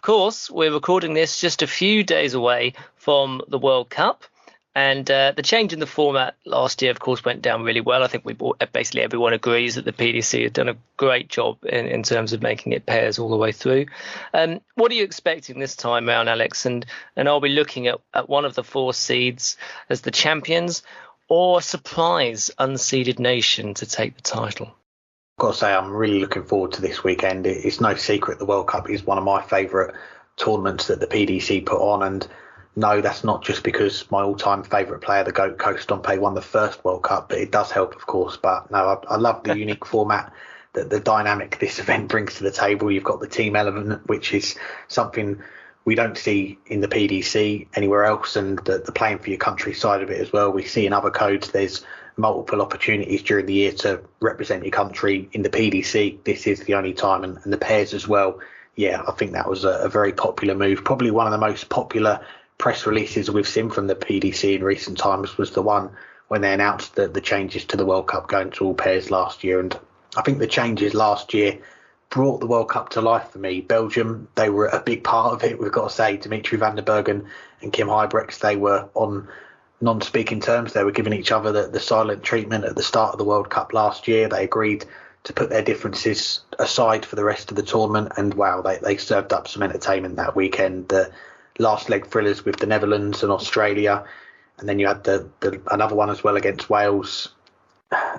course, we're recording this just a few days away from the World Cup. And the change in the format last year, of course, went down really well. I think basically everyone agrees that the PDC had done a great job in terms of making it pairs all the way through. What are you expecting this time round, Alex? And are we looking at one of the 4 seeds as the champions, or a surprise unseeded nation to take the title? I've got to say, I'm really looking forward to this weekend. It's no secret the World Cup is one of my favourite tournaments that the PDC put on. And no, that's not just because my all-time favourite player, the GOAT Coach Stompe, won the first World Cup, but it does help, of course. But no, I love the unique format that the dynamic this event brings to the table. You've got the team element, which is something we don't see in the PDC anywhere else, and the playing for your country side of it as well. We see in other codes there's multiple opportunities during the year to represent your country. In the PDC, this is the only time, and the pairs as well. Yeah, I think that was a very popular move. Probably one of the most popular press releases we've seen from the PDC in recent times was the one when they announced the changes to the World Cup going to all pairs last year. And I think the changes last year brought the World Cup to life for me. Belgium, they were a big part of it, we've got to say. Dimitri van der Bergen and Kim Huybrechts, they were on non-speaking terms. They were giving each other the silent treatment at the start of the World Cup last year. They agreed to put their differences aside for the rest of the tournament, and wow, they served up some entertainment that weekend. The last leg thrillers with the Netherlands and Australia, and then you had the another one as well against Wales.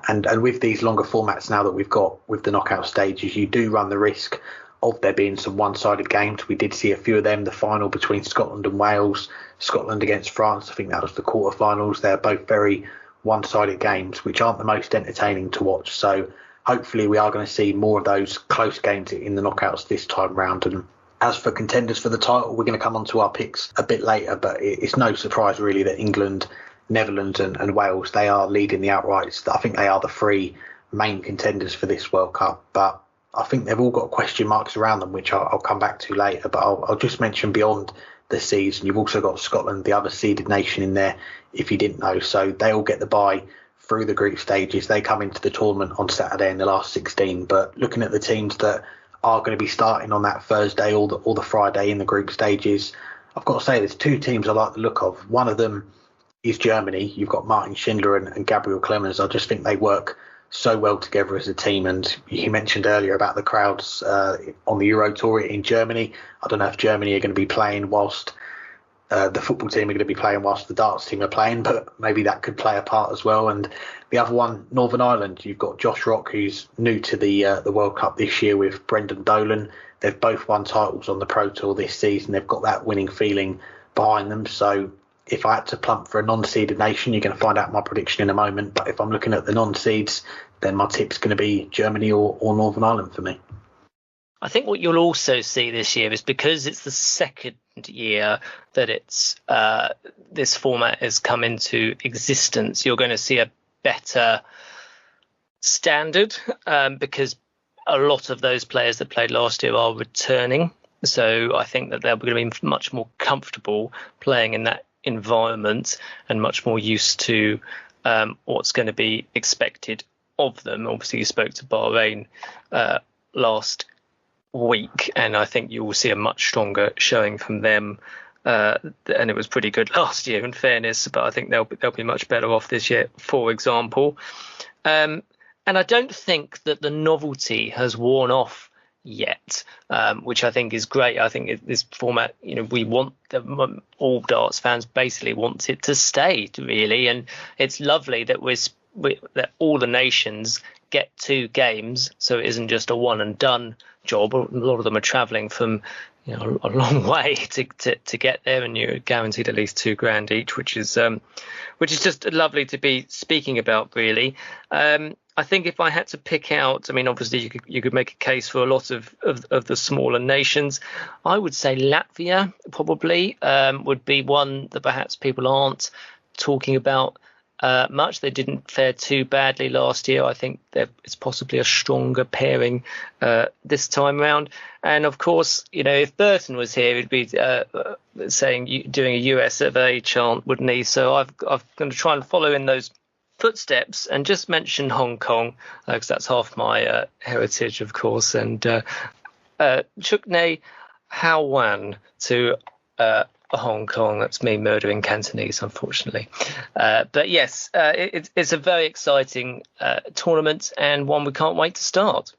And with these longer formats now that we've got with the knockout stages, you do run the risk of there being some one-sided games. We did see a few of them. The final between Scotland and Wales, Scotland against France, I think that was the quarterfinals. They're both very one-sided games, which aren't the most entertaining to watch. So hopefully we are going to see more of those close games in the knockouts this time round. And as for contenders for the title, we're going to come on to our picks a bit later, but it's no surprise really that England, Netherlands and Wales, they are leading the outrights. I think they are the 3 main contenders for this World Cup, but I think they've all got question marks around them, which I'll come back to later. But I'll just mention beyond the seeds, and you've also got Scotland, the other seeded nation, in there, if you didn't know. So they all get the bye through the group stages. They come into the tournament on Saturday in the last 16. But looking at the teams that are going to be starting on that Thursday or the Friday in the group stages, I've got to say there's 2 teams I like the look of. One of them is Germany. You've got Martin Schindler and Gabriel Clemens. I just think they work so well together as a team. And you mentioned earlier about the crowds on the Euro Tour in Germany. I don't know if Germany are going to be playing whilst the football team are going to be playing whilst the darts team are playing, but maybe that could play a part as well. And the other one, Northern Ireland, you've got Josh Rock, who's new to the World Cup this year, with Brendan Dolan. They've both won titles on the Pro Tour this season. They've got that winning feeling behind them. So if I had to plump for a non-seeded nation, you're going to find out my prediction in a moment. But if I'm looking at the non-seeds, then my tip's going to be Germany or Northern Ireland for me. I think what you'll also see this year is, because it's the second year that it's this format has come into existence, you're going to see a better standard because a lot of those players that played last year are returning. So I think that they're going to be much more comfortable playing in that environment and much more used to what's going to be expected of them. Obviously, you spoke to Bahrain last week, and I think you will see a much stronger showing from them. And it was pretty good last year, in fairness, but I think they'll be much better off this year, for example. And I don't think that the novelty has worn off yet, which I think is great. I think this format, we want all darts fans basically want it to stay, really, and it's lovely that that all the nations get 2 games, so it isn't just a one and done job. A lot of them are travelling from a long way to get there, and you're guaranteed at least $2,000 each, which is just lovely to be speaking about, really. I think if I had to pick out, obviously you could make a case for a lot of the smaller nations. I would say Latvia probably would be one that perhaps people aren't talking about much. They didn't fare too badly last year. I think it's possibly a stronger pairing this time round. And of course, if Burton was here, he'd be doing a US of A chant, wouldn't he? So I'm going to try and follow in those footsteps and just mention Hong Kong, because that's half my heritage, of course. And Chukne, Hao Wan to Hong Kong. That's me murdering Cantonese, unfortunately. But yes, it's a very exciting tournament and one we can't wait to start.